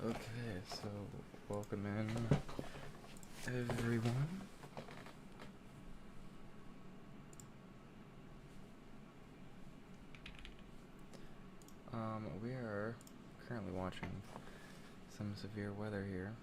Okay, so welcome in, everyone. We are currently watching some severe weather here.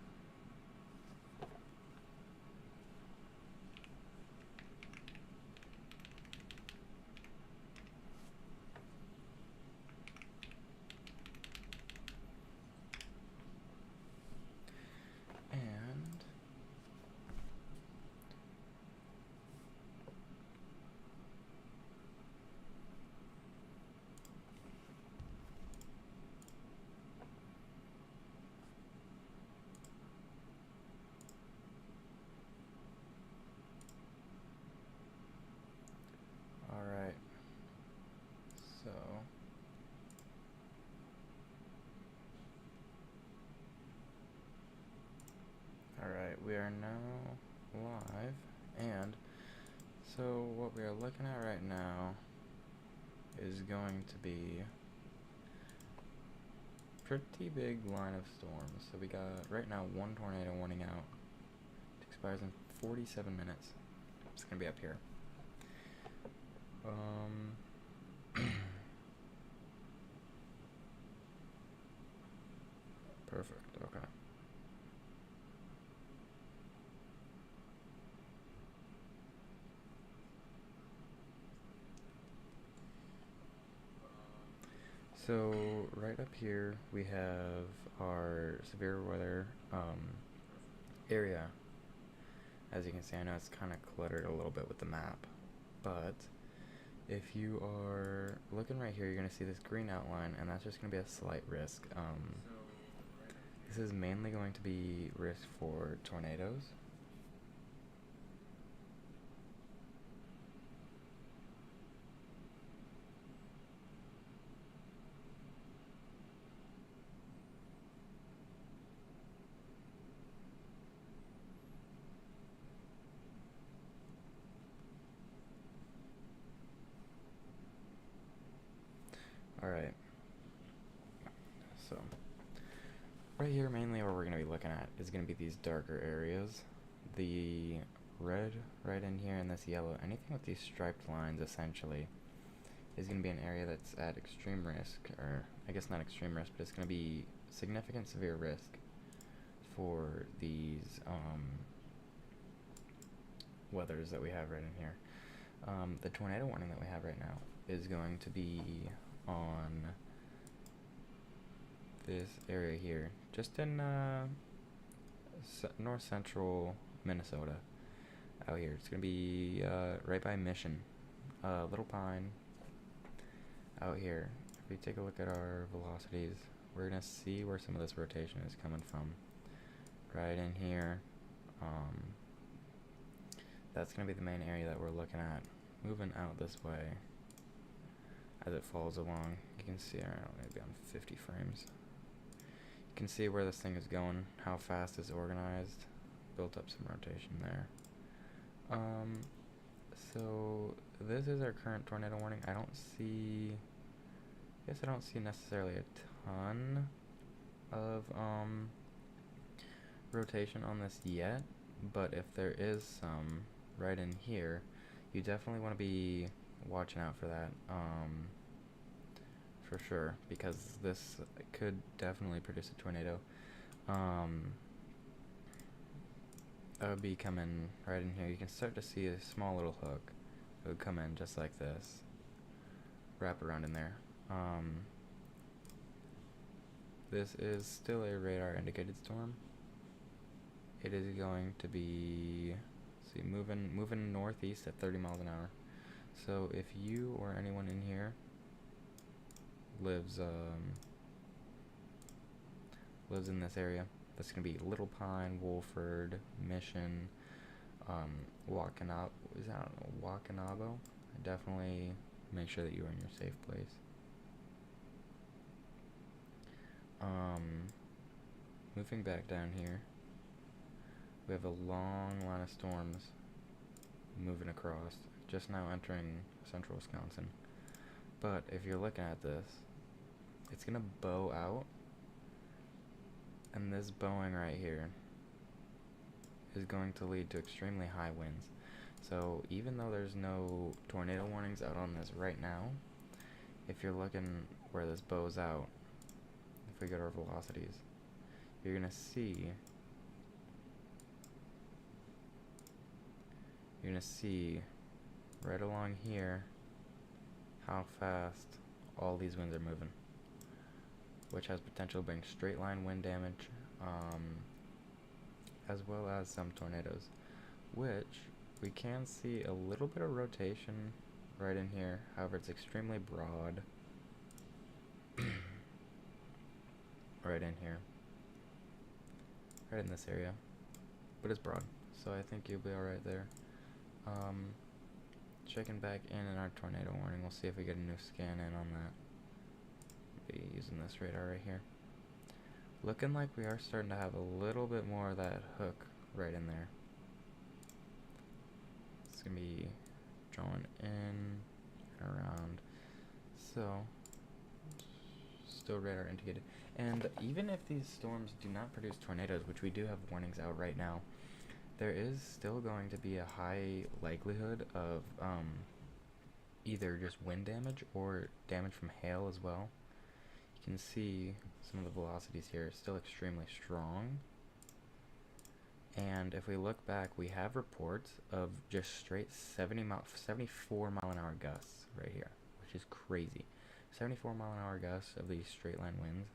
And alright, so we are now live, and so what we are looking at right now is going to be pretty big line of storms. So we got right now one tornado warning out. It expires in 47 minutes. It's gonna be up here. Perfect, okay. So right up here we have our severe weather area. As you can see, I know it's kind of cluttered a little bit with the map, but if you are looking right here, you're going to see this green outline, and that's just going to be a slight risk. This is mainly going to be risk for tornadoes. Alright, so right here mainly what we're going to be looking at is going to be these darker areas. The red right in here and this yellow, anything with these striped lines essentially is going to be an area that's at extreme risk, or I guess not extreme risk, but it's going to be significant severe risk for these weathers that we have right in here. The tornado warning that we have right now is going to be on this area here, just in north central Minnesota. Out here, it's gonna be right by Mission, Little Pine. Out here, if we take a look at our velocities, we're gonna see where some of this rotation is coming from. Right in here, that's gonna be the main area that we're looking at. Moving out this way, as it follows along, you can see, I don't know, maybe on 50 frames. You can see where this thing is going, how fast it's organized, built up some rotation there. So this is our current tornado warning. I don't see necessarily a ton of rotation on this yet, but if there is some right in here, you definitely want to be watching out for that, for sure, because this could definitely produce a tornado. That would be coming right in here. You can start to see a small little hook. It would come in just like this, wrap around in there. This is still a radar indicated storm. It is going to be, see, moving northeast at 30 miles an hour. So if you or anyone in here lives in this area, that's gonna be Little Pine, Wolford, Mission, Wakanabo. Definitely make sure that you are in your safe place. Moving back down here, we have a long line of storms moving across, just now entering central Wisconsin. But if you're looking at this, it's gonna bow out And this bowing right here is going to lead to extremely high winds. So even though there's no tornado warnings out on this right now, if you're looking where this bows out, if we go to our velocities, you're gonna see right along here how fast all these winds are moving, which has potential to bring straight line wind damage, as well as some tornadoes, which we can see a little bit of rotation right in here. However, it's extremely broad right in here, right in this area, but it's broad, so I think you'll be alright there. Checking back in our tornado warning, we'll see if we get a new scan in on that. Be using this radar right here. Looking like we are starting to have a little bit more of that hook right in there. It's gonna be drawn in and around. So, still radar indicated. And even if these storms do not produce tornadoes, which we do have warnings out right now, there is still going to be a high likelihood of either just wind damage or damage from hail as well. You can see some of the velocities here are still extremely strong. And if we look back, we have reports of just straight 74 mile an hour gusts right here, which is crazy. 74 mile an hour gusts of these straight line winds.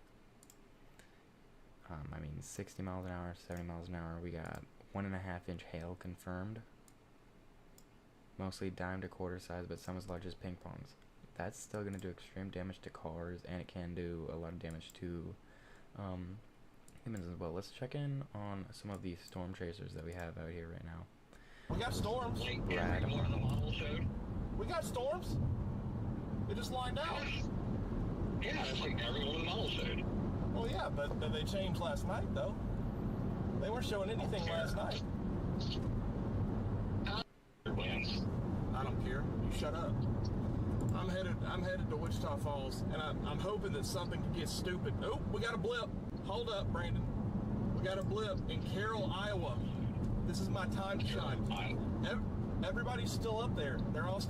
I mean, 60 miles an hour, 70 miles an hour. We got 1.5 inch hail confirmed. Mostly dime to quarter size, but some as large as ping pongs. That's still going to do extreme damage to cars, and it can do a lot of damage to humans as well. Let's check in on some of these storm chasers that we have out here right now. We got storms. Brad. Every one of the model showed. We got storms. They just lined out. Yeah, that's like every one of the models showed. Well, yeah, but they changed last night, though. They weren't showing anything last night. Winds. I don't care. You shut up. I'm headed to Wichita Falls, and I'm hoping that something gets stupid. Oh, we got a blip. Hold up, Brandon. We got a blip in Carroll, Iowa. This is my time to shine. Everybody's still up there. They're all.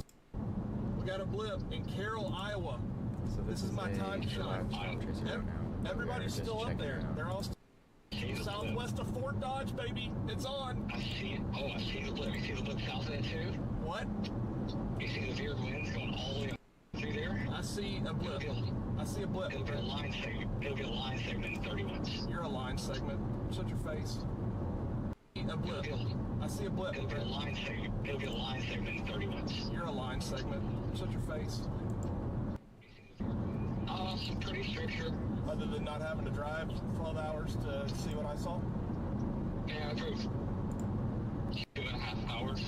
We got a blip in Carroll, Iowa. So this is my time to shine. Everybody's still up there. They're all. Southwest of Fort Dodge, baby. It's on. I see it. Oh, I see the blip. You see the blip south of that too? What? You see the veer winds going all the way through there? I see a blip. I see a blip. It'll be a line segment. It'll be a line segment in 30 minutes. You're a line segment. Shut your face. A blip. I see a blip. It'll be a line segment. It'll be a line segment in 30 minutes. You're a line segment. Shut your face. Pretty structure. Other than not having to drive 12 hours to see what I saw? Yeah, I drove 2.5 hours.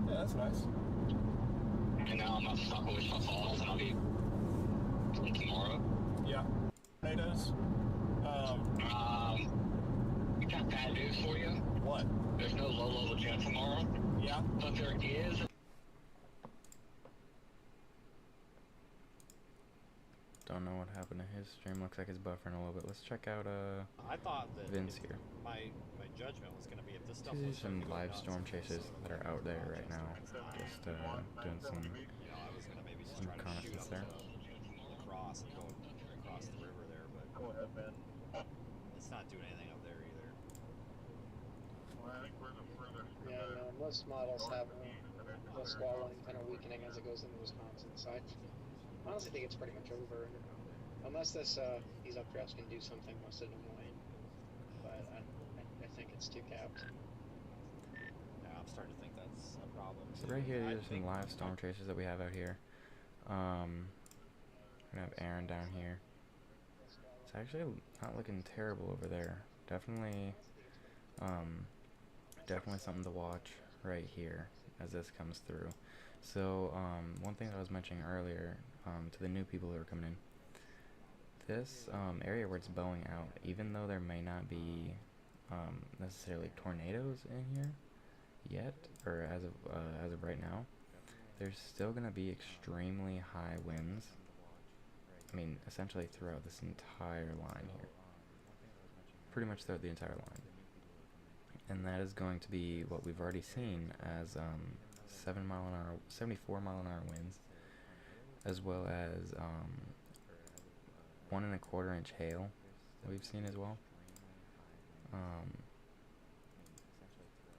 Yeah, that's nice. And now I'm about to stop at Wichita Falls, and I'll be tomorrow. Yeah. Tornadoes. We got bad news for you. What? There's no low-level jet tomorrow. Yeah. But there is. Don't know what happened to his stream. Looks like it's buffering a little bit. Let's check out I thought that Vince here. My judgment was going to be if this stuff These was are some gonna go live nuts storm in chasers Minnesota, that are out there right now. Just doing some you know, I was going to maybe just some try to shoot reconnaissance up there. to across and go across the river there, but it's not doing anything up there either. Yeah, no, most models have the swallowing kind of weakening as it goes into Wisconsin, so I honestly think it's pretty much over. Unless these updrafts can do something most of them way. But I think it's too capped. Yeah, I'm starting to think that's a problem. So right here, these are some live storm chasers that we have out here. We're gonna have Aaron down here. It's actually not looking terrible over there. Definitely something to watch right here as this comes through. So one thing that I was mentioning earlier to the new people who are coming in, this area where it's bowing out, even though there may not be necessarily tornadoes in here yet, or as of right now, there's still going to be extremely high winds. I mean, essentially throughout this entire line here. pretty much throughout the entire line. And that is going to be what we've already seen as 74 mile an hour winds, as well as 1.25 inch hail we've seen as well.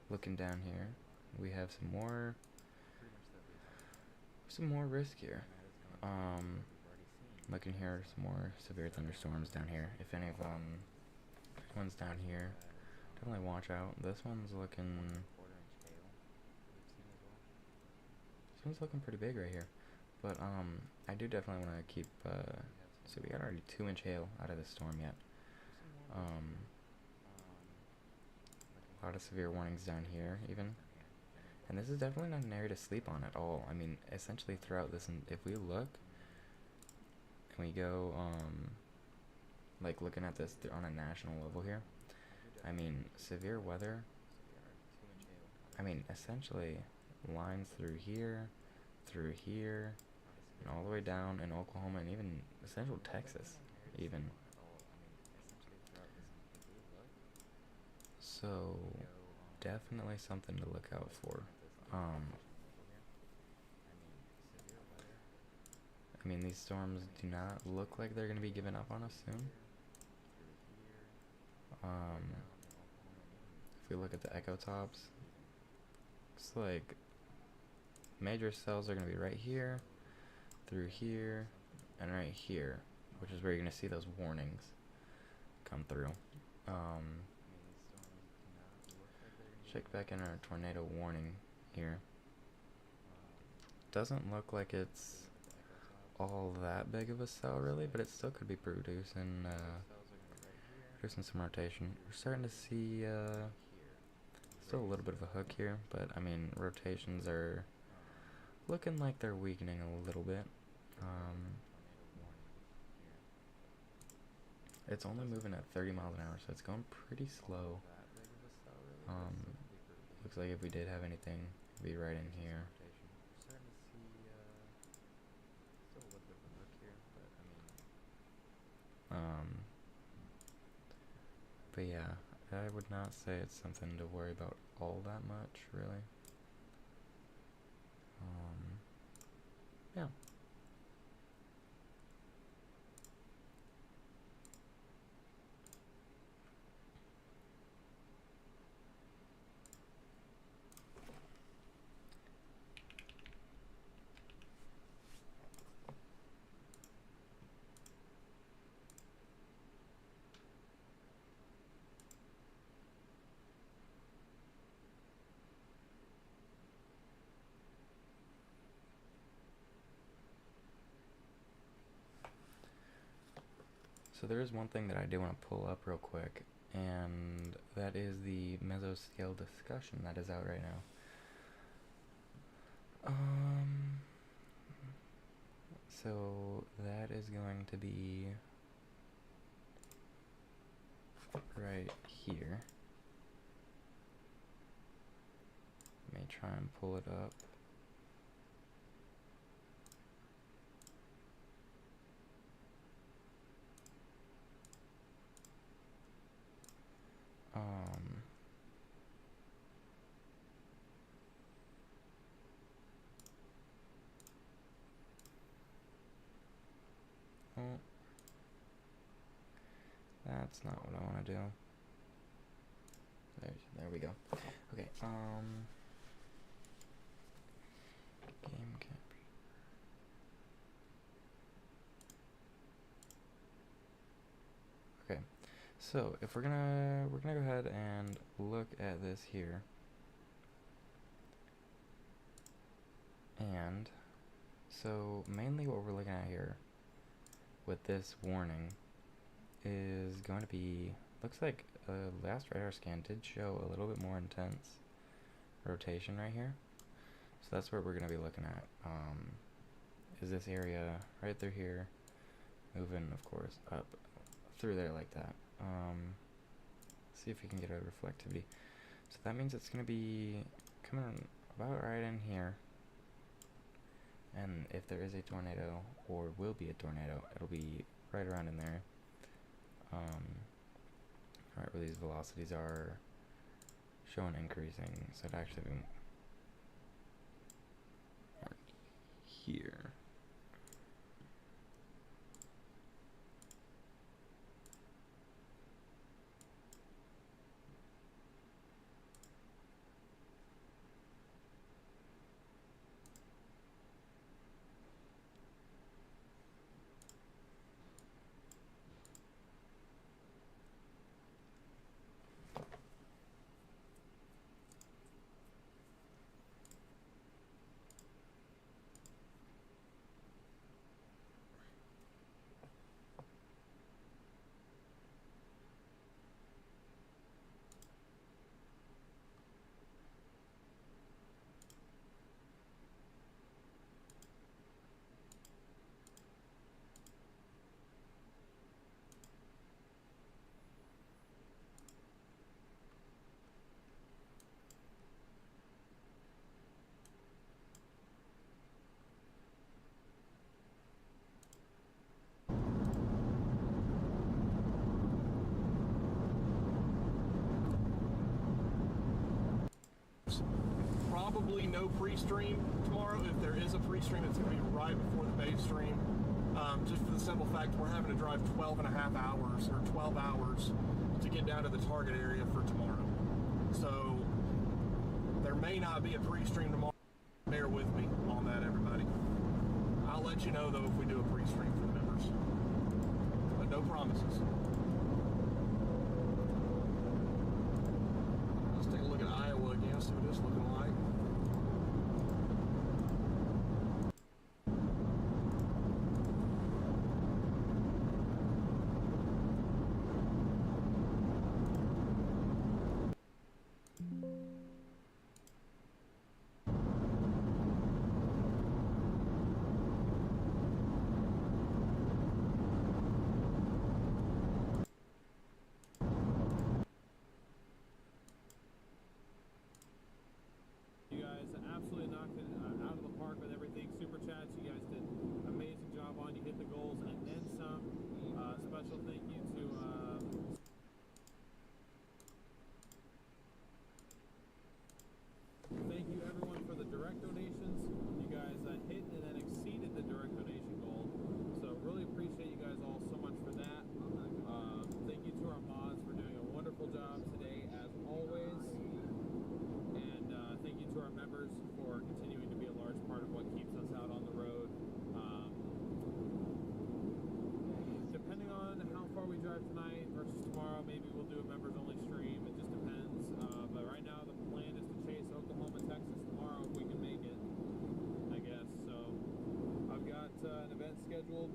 Looking down here, we have some more risk here. Looking here, some more severe thunderstorms down here. If any of ones down here, definitely watch out. This one's looking pretty big right here. But I do definitely want to keep. So we got already 2-inch hail out of this storm yet. A lot of severe warnings down here even. And this is definitely not an area to sleep on at all. I mean, essentially throughout this, and if we look, and we go, like looking at this on a national level here, I mean, severe weather, I mean, essentially lines through here, and all the way down in Oklahoma, and even central Texas, even. So, definitely something to look out for. I mean, these storms do not look like they're going to be giving up on us soon. If we look at the echo tops, looks like major cells are going to be right here, through here, and right here, which is where you're going to see those warnings come through. Check back in our tornado warning here. Doesn't look like it's all that big of a cell really, but it still could be producing some rotation. We're starting to see still a little bit of a hook here, but I mean rotations are looking like they're weakening a little bit. It's only moving at 30 miles an hour, so it's going pretty slow. Looks like if we did have anything, it'd be right in here. But yeah, I would not say it's something to worry about all that much, really. Yeah. So there is one thing that I do want to pull up real quick, and that is the mesoscale discussion that is out right now. So that is going to be right here. Let me try and pull it up. Oh, that's not what I want to do. There we go. Okay, game capture. Okay, so if we're gonna go ahead and look at this here, and so mainly what we're looking at here with this warning is going to be, looks like last radar scan did show a little bit more intense rotation right here. So that's what we're going to be looking at. Is this area right through here, moving, of course, up through there like that. See if we can get a reflectivity. So that means it's going to be coming about right in here. And if there is a tornado, or will be a tornado, it'll be right around in there. right where these velocities are showing increasing, so it'd actually be more here. Probably no pre-stream tomorrow. If there is a pre-stream, it's going to be right before the base stream. Just for the simple fact we're having to drive 12 and a half hours or 12 hours to get down to the target area for tomorrow. So there may not be a pre-stream tomorrow. Bear with me on that, everybody. I'll let you know, though, if we do a pre-stream for the members. But no promises. Let's take a look at Iowa again, see what it's looking like. You guys absolutely knocked it out of the park with everything. Super chats, you guys did an amazing job on. You hit the goals and then some. Special thank you to thank you everyone for the direct donations. You guys hit and then exceeded the direct donation goal. So really appreciate you guys all so much for that. Thank you to our mods for doing a wonderful job today as always. And thank you to our members for continuing to be a large part of what keeps us out on the road. Depending on how far we drive tonight versus tomorrow, maybe we'll do a members only stream. It just depends. But right now the plan is to chase Oklahoma, Texas tomorrow if we can make it, I guess. So I've got an event scheduled,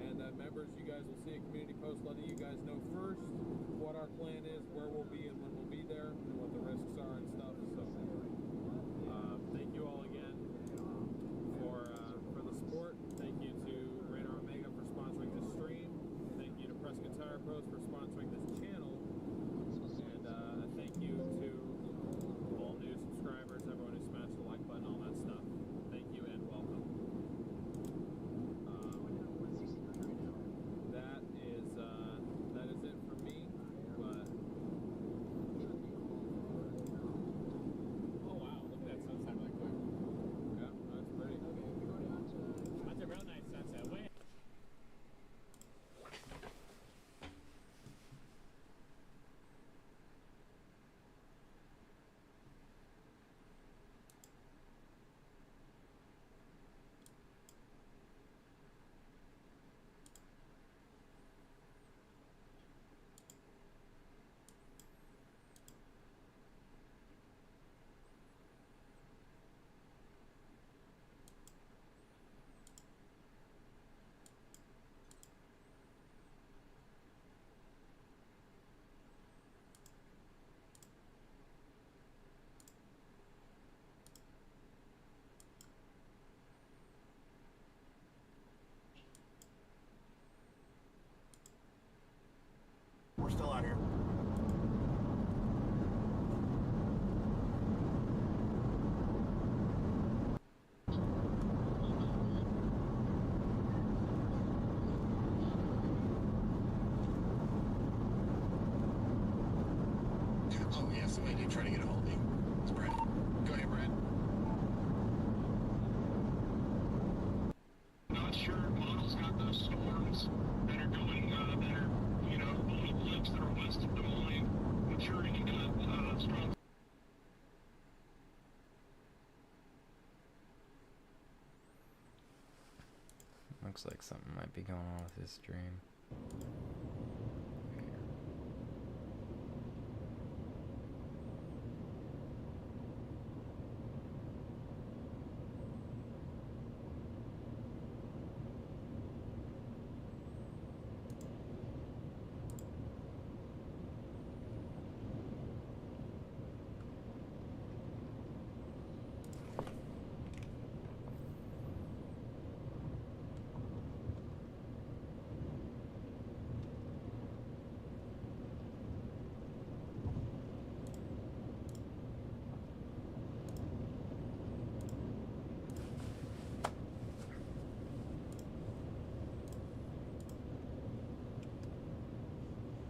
and members, you guys will see a community post letting you guys know first what our plan is, where we'll be and when we'll be there, and what the risks are and stuff. So thank you all again for the support. Thank you to Radar Omega for sponsoring this stream. Thank you to Prescott Tire Pros for sponsoring this channel. And thank you to all new subscribers, everyone who smashed the like button, all that stuff. Thank you and welcome. That is it Somebody did try to get a hold of you. It's Brad. Go ahead, Brad. Not sure models got those storms that are going, that are, you know, only blips that are west of Des Moines, maturing into strong. Looks like something might be going on with his stream.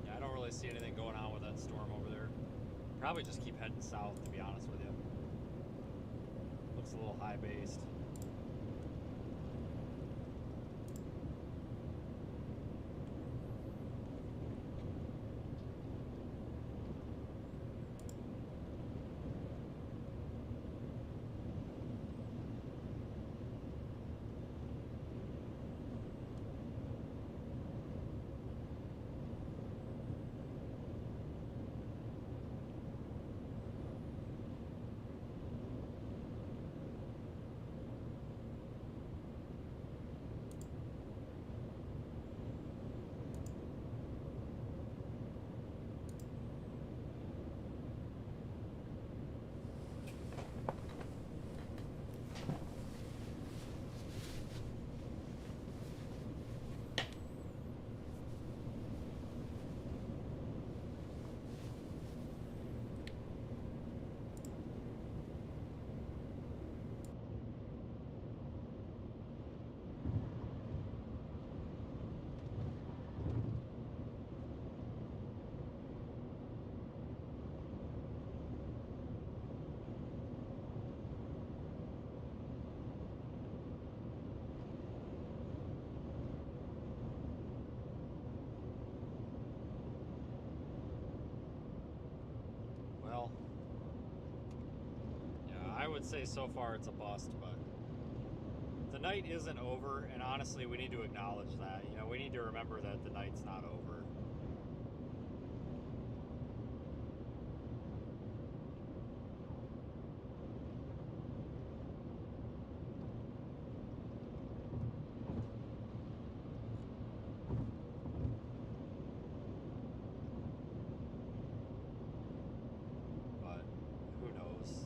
Yeah, I don't really see anything going on with that storm over there. Probably just keep heading south, to be honest with you. Looks a little high based. Well, yeah, I would say so far it's a bust, but the night isn't over, and honestly, we need to acknowledge that. You know, we need to remember that the night's not over. But who knows?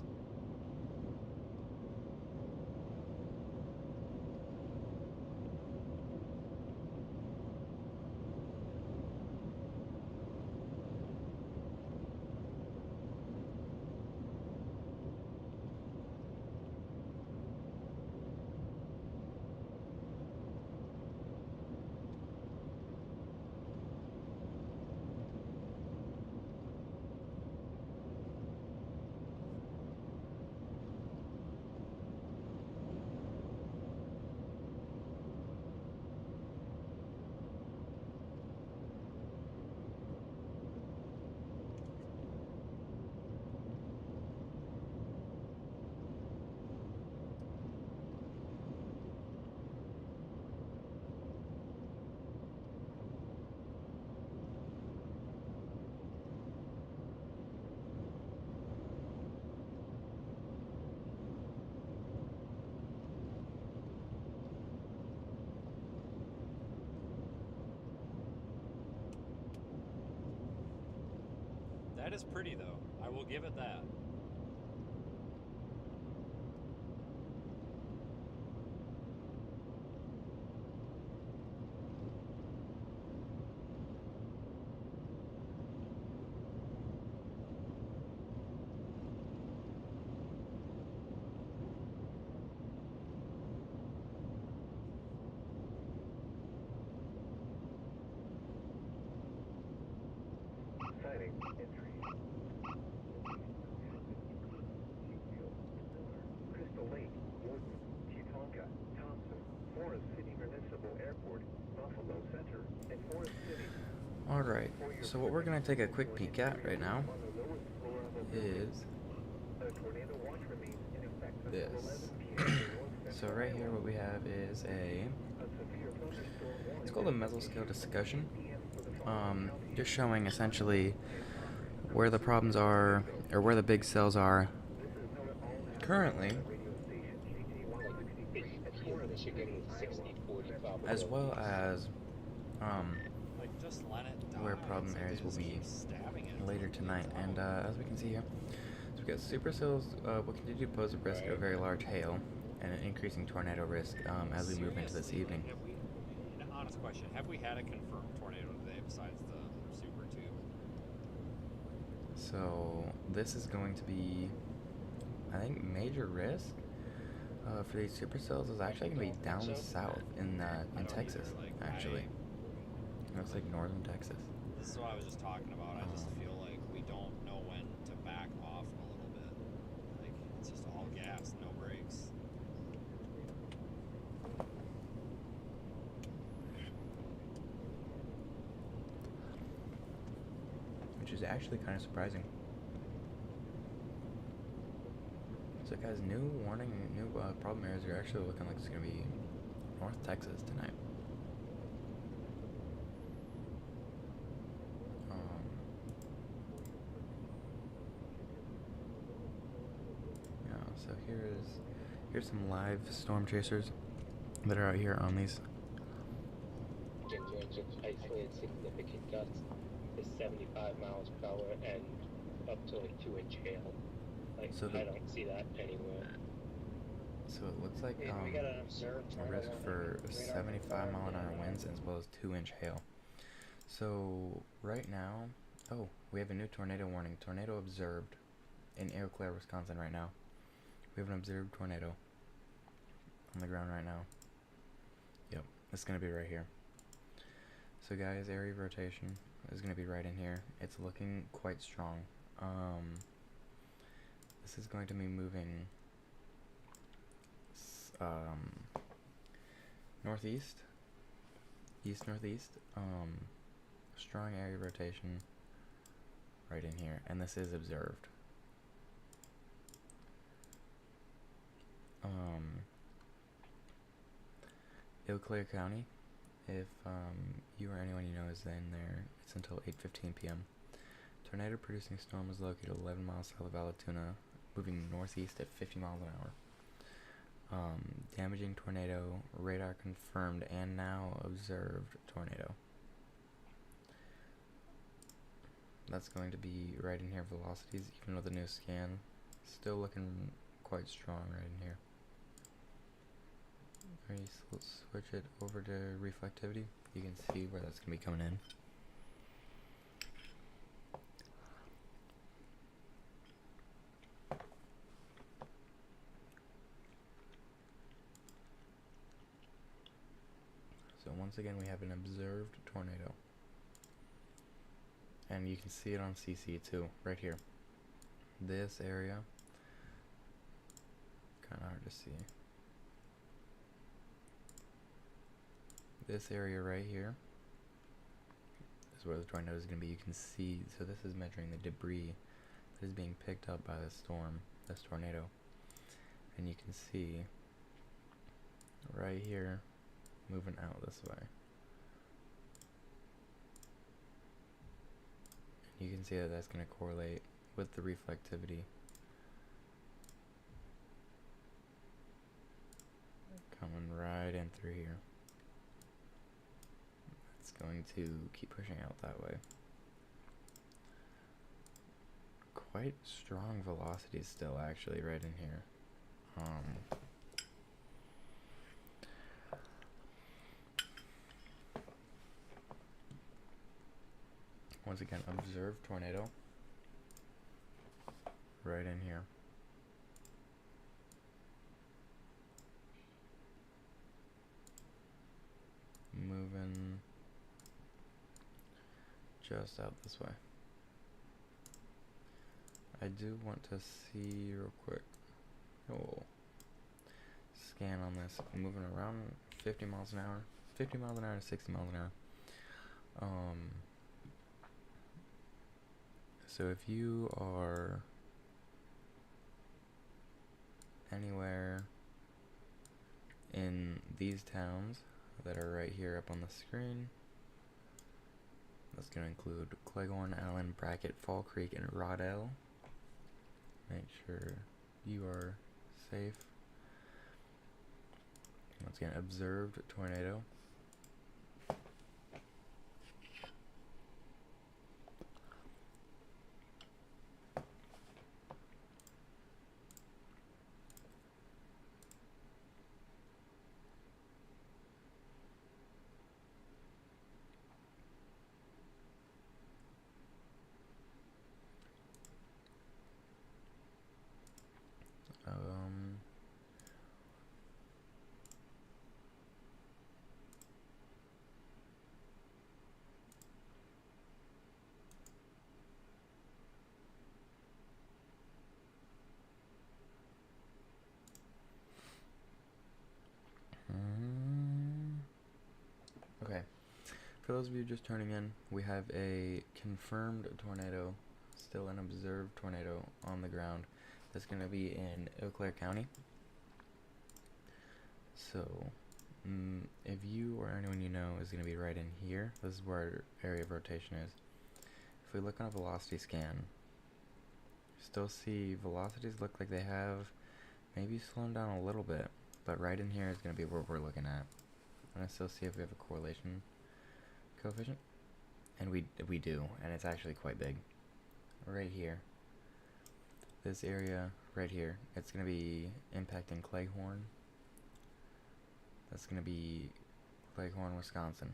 That is pretty, though. I will give it that. Sighting entry. Alright, so what we're going to take a quick peek at right now is this. So right here what we have is it's called a mesoscale discussion. Just showing essentially where the problems are, or where the big cells are currently, as well as Like, just let it die. where problem It's like areas they will just be keep stabbing it. later tonight. And as we can see here, so we got supercells will continue to pose a risk of very large hail and an increasing tornado risk as we move into this Seriously, evening. like, have we, an honest question, have we had a confirmed tornado today besides the super tube? So this is going to be, I think, major risk for these supercells is actually going to be down south in I don't Texas, either, like, actually. It looks like northern Texas. This is what I was just talking about. I just feel like we don't know when to back off a little bit. Like, it's just all gas, no brakes. Which is actually kind of surprising. So guys, new warning, new problem areas are actually looking like it's going to be North Texas tonight. Yeah, so here's some live storm chasers that are out here on these. In range of isolated significant gusts is 75 miles per hour and up to like 2-inch hail. Like, So I don't see that anywhere. So it looks like We got an observed a risk for 75-mile-an-hour winds as well as 2-inch hail. So right now, oh, we have a new tornado warning. Tornado observed in Eau Claire, Wisconsin right now. We have an observed tornado on the ground right now. Yep, it's going to be right here. So guys, area of rotation is going to be right in here. It's looking quite strong. This is going to be moving northeast, east-northeast, strong area rotation right in here, and this is observed. Eau Claire County, if you or anyone you know is in there, it's until 8:15 p.m. Tornado producing storm is located 11 miles south of Alatoona, moving northeast at 50 miles an hour. Damaging tornado, radar confirmed, and now observed tornado. That's going to be right in here. Velocities, even with a new scan, still looking quite strong right in here. Alright, so let's switch it over to reflectivity. You can see where that's going to be coming in. So once again, we have an observed tornado. And you can see it on CC too, right here. This area, kind of hard to see. This area right here is where the tornado is going to be. You can see, so this is measuring the debris that is being picked up by the storm, this tornado. And you can see right here, moving out this way. And you can see that that's going to correlate with the reflectivity. Coming right in through here. It's going to keep pushing out that way. Quite strong velocities still actually right in here. Once again, observed tornado right in here. Moving just out this way. I do want to see real quick. Oh, scan on this. Moving around 50 miles an hour, 50 miles an hour to 60 miles an hour. So if you are anywhere in these towns that are right here up on the screen, that's going to include Cleghorn, Allen, Brackett, Fall Creek, and Roddell. Make sure you are safe. Once again, observed tornado. Um, okay, for those of you just turning in, we have a confirmed tornado, still an observed tornado on the ground. That's going to be in Eau Claire County. So, if you or anyone you know is going to be right in here, this is where our area of rotation is. If we look on a velocity scan, still see velocities look like they have maybe slowed down a little bit, but right in here is going to be where we're looking at. And I still see if we have a correlation coefficient, and we do, and it's actually quite big. Right here, this area right here, it's going to be impacting Cleghorn. That's going to be Cleghorn, Wisconsin.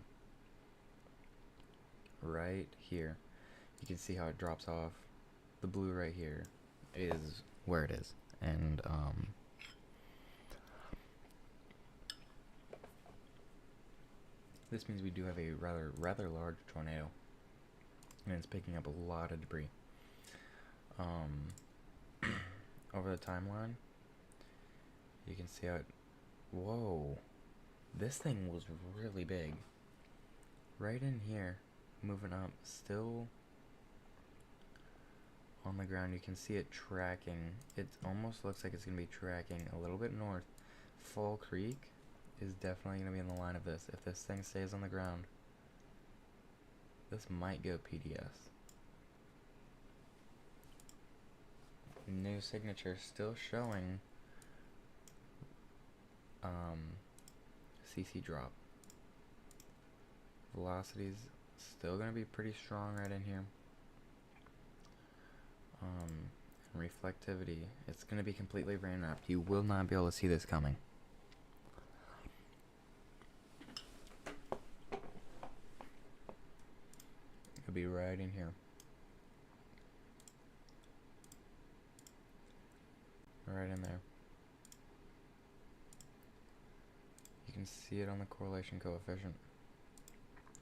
Right here, you can see how it drops off. The blue right here is where it is, and this means we do have a rather large tornado, and it's picking up a lot of debris. Over the timeline, you can see how it. Whoa, this thing was really big. Right in here, moving up, still on the ground. You can see it tracking. It almost looks like it's gonna be tracking a little bit north. Fall Creek is definitely going to be in the line of this. If this thing stays on the ground, this might go PDS. New signature still showing CC drop. Velocity's still going to be pretty strong right in here. And reflectivity, it's going to be completely rain wrapped. You will not be able to see this coming. It'll be right in here. Right in there. You can see it on the correlation coefficient.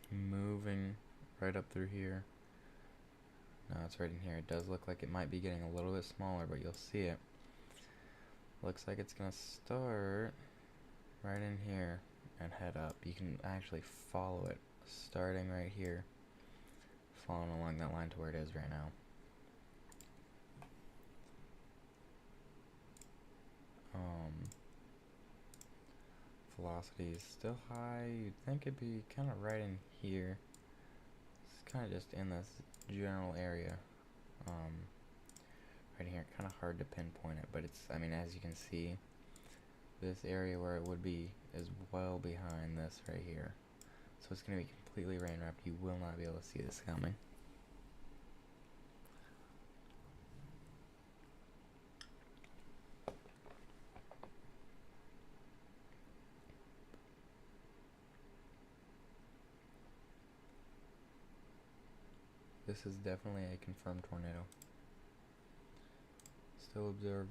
Moving right up through here. No, it's right in here. It does look like it might be getting a little bit smaller, but you'll see it. Looks like it's gonna start right in here and head up. You can actually follow it, starting right here, following along that line to where it is right now. Velocity is still high. You'd think it'd be kind of right in here. It's kind of just in this general area. Right here, kind of hard to pinpoint it, but it's, I mean, as you can see, this area where it would be is well behind this right here. So it's going to be completely rain wrapped. You will not be able to see this coming. This is definitely a confirmed tornado. Still observed,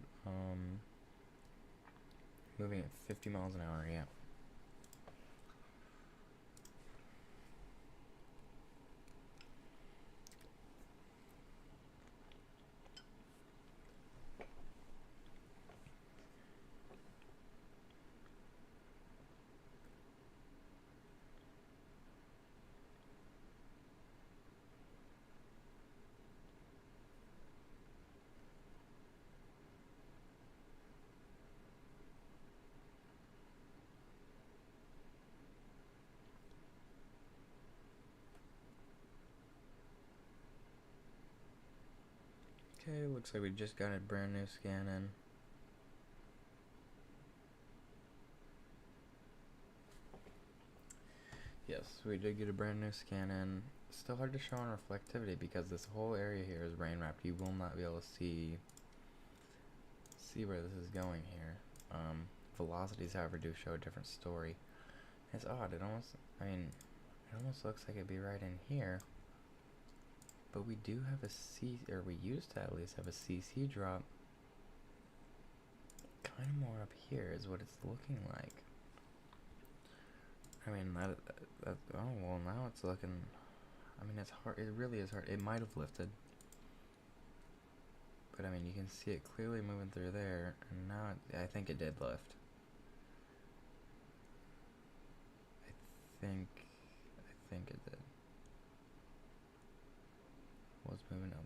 moving at 50 miles an hour, yeah. Okay, looks like we just got a brand new scan in. Yes, we did get a brand new scan in. Still hard to show on reflectivity because this whole area here is rain wrapped. You will not be able to see where this is going here. Velocities, however, do show a different story. It's odd. It almost looks like it'd be right in here. But we do have a C, or we used to at least have a CC drop. Kind of more up here is what it's looking like. I mean, oh, well, now it's looking, I mean, it's hard, it really is hard. It might have lifted. But, I mean, you can see it clearly moving through there, and now I think it did lift. I think it did. Was moving up